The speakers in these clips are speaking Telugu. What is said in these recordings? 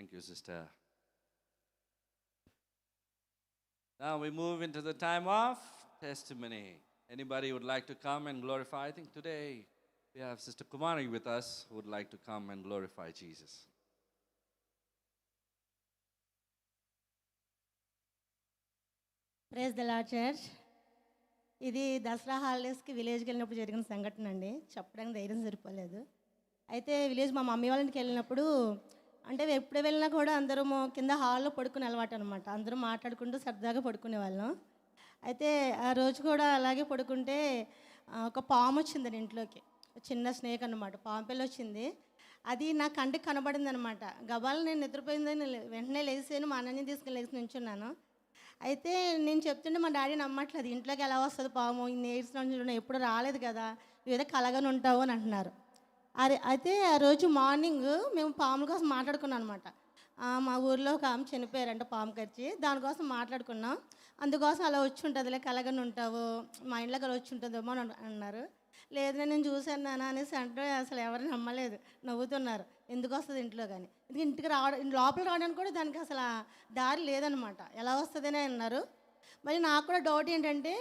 Thank you, sister. Now we move into the time of testimony. Anybody would like to come and glorify? I think today we have Sister Kumari with us who would like to come and glorify Jesus. Praise the Lord church. ఇది దసరా హాలిడేస్కి విలేజ్కి వెళ్ళినప్పుడు జరిగిన సంఘటన అండి. చెప్పడానికి ధైర్యం సరిపోలేదు. అయితే విలేజ్ మా మమ్మీ వాళ్ళ ఇంటికి వెళ్ళినప్పుడు అంటే ఎప్పుడు వెళ్ళినా కూడా అందరము కింద హాల్లో పడుకునే అలవాటు అనమాట. అందరూ మాట్లాడుకుంటూ సరదాగా పడుకునే వాళ్ళం. అయితే ఆ రోజు కూడా అలాగే పడుకుంటే ఒక పాము వచ్చిందండి ఇంట్లోకి. చిన్న స్నేక్ అనమాట, పాము పిల్ల వచ్చింది. అది నా కంటికి కనబడింది అనమాట. గబాలు నేను నిద్రపోయిందని వెంటనే లేచాను, మా అన్నని తీసుకుని లేచి నించున్నాను. అయితే నేను చెప్తుంటే మా డాడీ నమ్మట్లేదు. ఇంట్లోకి ఎలా వస్తుంది పాము, ఇన్ని ఇయర్స్ నుంచి ఎప్పుడు రాలేదు కదా, నువ్వేదో కలగని ఉంటావు అని అంటున్నారు. అరే అయితే ఆ రోజు మార్నింగ్ మేము పాముల కోసం మాట్లాడుకున్నాం అనమాట. మా ఊర్లో ఒక ఆమె చనిపోయారంట పాము కరిచి, దానికోసం మాట్లాడుకున్నాం. అందుకోసం అలా వచ్చి ఉంటుందిలే, కలగని ఉంటావు, మా ఇంట్లో అలా వచ్చి ఉంటుందేమో అని అన్నారు. లేదు నేను చూశాను నాన్న అనేసి అంటే అసలు ఎవరు నమ్మలేదు, నవ్వుతున్నారు. ఎందుకు వస్తుంది ఇంట్లో కానీ, ఇది ఇంటికి రావడం లోపల రావడానికి కూడా దానికి అసలు దారి లేదనమాట, ఎలా వస్తుందని అన్నారు. మరి నాకు కూడా డౌట్ ఏంటంటే,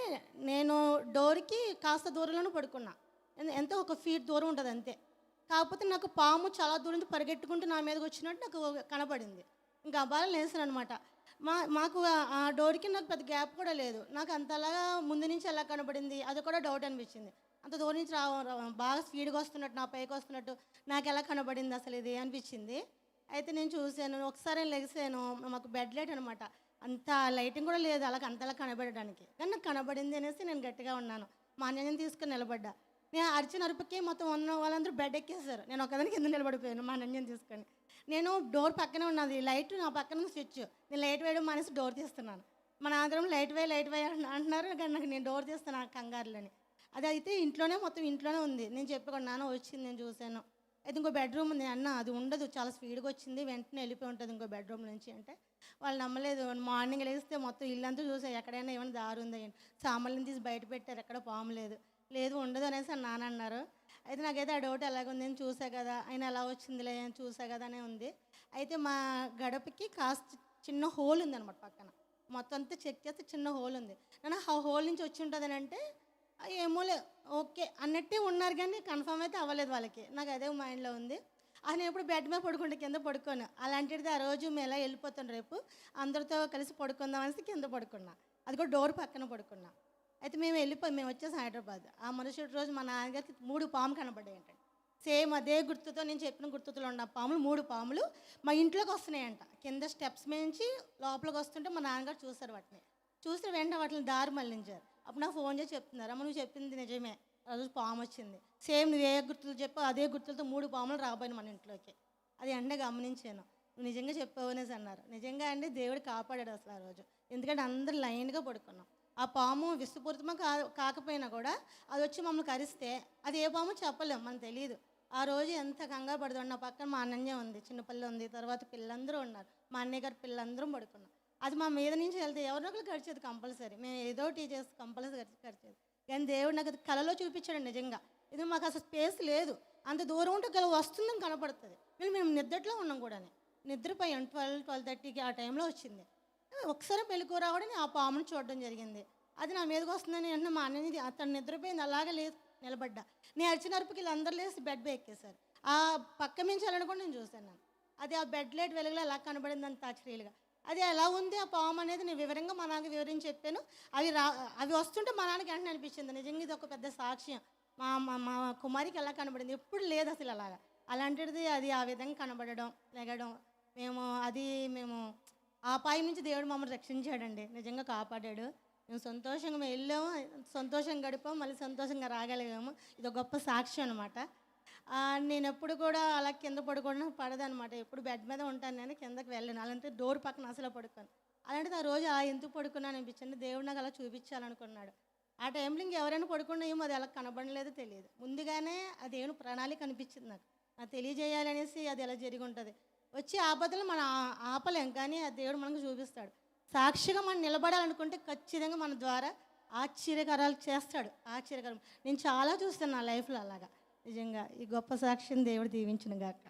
నేను డోర్కి కాస్త దూరంలోనే పడుకున్నా, ఎంతో ఒక ఫీట్ దూరం ఉంటుంది అంతే. కాకపోతే నాకు పాము చాలా దూరం నుంచి పరిగెట్టుకుంటూ నా మీదకి వచ్చినట్టు నాకు కనపడింది. ఇంకా అబ్బాయిలు వేసాను అనమాట. మాకు ఆ డోర్కి నాకు పెద్ద గ్యాప్ కూడా లేదు. నాకు అంతలాగా ముందు నుంచి ఎలా కనపడింది అది కూడా డౌట్ అనిపించింది. అంత దూరం నుంచి బాగా స్పీడ్గా వస్తున్నట్టు, నా పైకి వస్తున్నట్టు నాకు ఎలా కనబడింది అసలు ఇది అనిపించింది. అయితే నేను చూశాను, ఒకసారి లెగిసాను. మాకు బెడ్ లైట్ అనమాట, అంత లైటింగ్ కూడా లేదు అలాగ అంతలా కనబడడానికి, కానీ నాకు కనబడింది అనేసి నేను గట్టిగా ఉన్నాను. మా అన్నయ్యని తీసుకుని నిలబడ్డా. నేను అరిచిన అరుపుకి మొత్తం ఉన్న వాళ్ళందరూ బెడ్ ఎక్కేశారు. నేను ఒకదానికి కింద నిలబడిపోయాను మా అన్నయ్యని తీసుకొని. నేను డోర్ పక్కనే ఉన్నది లైట్, నా పక్కన స్విచ్. నేను లైట్ వేయడం మానేసి డోర్ తీస్తున్నాను. మన అందరం లైట్ వే అంటున్నారు, కానీ నాకు నేను డోర్ తీస్తాను కంగారులని. అది అయితే ఇంట్లోనే మొత్తం ఇంట్లోనే ఉంది. నేను చెప్పకుండా నాన్న వచ్చింది నేను చూశాను. అయితే ఇంకో బెడ్రూమ్ ఉంది అన్న, అది ఉండదు, చాలా స్పీడ్గా వచ్చింది, వెంటనే వెళ్ళిపోయి ఉంటుంది ఇంకో బెడ్రూమ్ నుంచి అంటే వాళ్ళు నమ్మలేదు. మార్నింగ్ లేస్తే మొత్తం ఇల్లంతా చూసాను, ఎక్కడైనా ఏమైనా దారి ఉందా, సామాన్లను తీసి బయట పెట్టారు, ఎక్కడ పాము లేదు. లేదు ఉండదు అనేసి నాన్న అన్నారు. అయితే నాకైతే ఆ డౌట్ ఎలాగుంది, నేను చూసా కదా, ఆయన ఎలా వచ్చిందిలే అని చూసా కదా అనే ఉంది. అయితే మా గడపకి కాస్త చిన్న హోల్ ఉంది అనమాట పక్కన, మొత్తం అంతా చెక్ చేస్తే చిన్న హోల్ ఉంది. నేను ఆ హోల్ నుంచి వచ్చి ఉంటుందని అంటే ఏమోలే ఓకే అన్నట్టే ఉన్నారు, కానీ కన్ఫర్మ్ అయితే అవ్వలేదు వాళ్ళకి. నాకు అదే మైండ్లో ఉంది. ఆయన ఎప్పుడు బెడ్ మీద పడుకుంటే కింద పడుకోను. అలాంటిది ఆ రోజు మేము ఎలా వెళ్ళిపోతాం రేపు అందరితో కలిసి పడుకుందాం అనేసి కింద పడుకున్నా, అది కూడా డోర్ పక్కన పడుకున్నా. అయితే మేము వచ్చేసాం హైదరాబాద్. ఆ మరుసటి రోజు మా నాన్నగారికి 3 పాములు కనబడ్డాయి ఏంటంటే, సేమ్ అదే గుర్తుతో, నేను చెప్పిన గుర్తుతో ఉన్న పాములు 3 పాములు మా ఇంట్లోకి వస్తున్నాయంట. కింద స్టెప్స్ నుంచి లోపలికి వస్తుంటే మా నాన్నగారు చూస్తారు. వాటిని చూస్తే వెంటనే వాటిని దారి మళ్ళించారు. అప్పుడు నాకు ఫోన్ చేసి చెప్తున్నారు, అమ్మ నువ్వు చెప్పింది నిజమే, ఆ రోజు పాము వచ్చింది, సేమ్ నువ్వు ఏ గుర్తులు చెప్పో అదే గుర్తులతో 3 పాములు రాబోయిన మన ఇంట్లోకి. అది అంటే గమనించాను. నువ్వు నిజంగా చెప్పావు అనేసి అన్నారు. నిజంగా అండి దేవుడు కాపాడాడు అసలు ఆ రోజు. ఎందుకంటే అందరూ లైన్గా పడుకున్నాం. ఆ పాము విషపూరితమో కాకపోయినా కూడా అది వచ్చి మమ్మల్ని కరిస్తే అది ఏ పాము చెప్పలేము, మనకు తెలియదు. ఆ రోజు ఎంత కంగారు పడుతుంది. నా పక్కన మా అన్నయ్య ఉంది, చిన్నపిల్ల ఉంది, తర్వాత పిల్లలందరూ ఉన్నారు, మా అన్నయ్య గారు పిల్లలందరూ పడుకున్నాం. అది మా మీద నుంచి వెళ్తే ఎవరో ఒకరు గడిచేది కంపల్సరీ, మేము ఏదో టీ చేస్తే కంపల్సరీ గడిచేది. కానీ దేవుడు నాకు అది కళలో చూపించాడు నిజంగా. ఇది మాకు అసలు స్పేస్ లేదు, అంత దూరం ఉంటే గల వస్తుందని కనపడుతుంది. మేము నిద్రలో ఉన్నాం కూడా, నిద్రపోయాం 12-12:30కి ఆ టైంలో వచ్చింది. ఒకసారి పెళ్ళికూర రావడం ఆ పామును చూడడం జరిగింది. అది నా మీదకి వస్తుందని వెంటనే మా అన్నది అతను నిద్రపోయింది, అలాగే లేచి నిలబడ్డా. నేను అరిచిన అరుపుకి వీళ్ళందరూ లేచి బెడ్ పై ఎక్కేశారు. ఆ పక్క మించాలని కూడా నేను చూశాను. అది ఆ బెడ్ లైట్ వెలుగులో ఎలా కనబడింది అంత ఆశ్చర్యంగా. అది ఎలా ఉంది ఆ పాము అనేది నేను వివరంగా మా నాన్నకి వివరించి చెప్పాను. అవి వస్తుంటే మా నాన్నకి వెంటనే అనిపించింది, నిజంగా ఇది ఒక పెద్ద సాక్ష్యం. మా మా కుమారికి ఎలా కనబడింది, ఎప్పుడు లేదు అసలు అలాగా. అలాంటిది అది ఆ విధంగా కనబడడం, లెగడం, మేము ఆ అపాయం నుంచి దేవుడు మమ్మల్ని రక్షించాడండి, నిజంగా కాపాడాడు. మేము సంతోషంగా వెళ్ళాము, సంతోషంగా గడిపాము, మళ్ళీ సంతోషంగా రాగలిగాము. ఇది ఒక గొప్ప సాక్ష్యం అనమాట. నేను ఎప్పుడు కూడా అలా కింద పడుకోవడం పడదనమాట. ఎప్పుడు బెడ్ మీద ఉంటాను, నేను కిందకి వెళ్ళాను. అలాంటి డోర్ పక్కన అసలు పడుకోను. అలాంటిది ఆ రోజు ఎందుకు పడుకున్నాను అనిపించింది, దేవుడు నాకు అలా చూపించాలనుకున్నాడు. ఆ టైంలో ఇంకెవరైనా పడుకున్నాయేమో, అది అలా కనబడలేదో తెలియదు. ముందుగానే ఆ దేవుని ప్రణాళిక అనిపించింది నాకు తెలియజేయాలనేసి అది ఎలా జరిగి ఉంటుంది. వచ్చి ఆపదలు మనం ఆపలేం, కానీ ఆ దేవుడు మనకు చూపిస్తాడు. సాక్షిగా మనం నిలబడాలనుకుంటే ఖచ్చితంగా మన ద్వారా ఆశ్చర్యకరాలు చేస్తాడు. ఆశ్చర్యకరం నేను చాలా చూస్తాను నా లైఫ్లో అలాగా. నిజంగా ఈ గొప్ప సాక్షిని దేవుడు దీవించును గాక.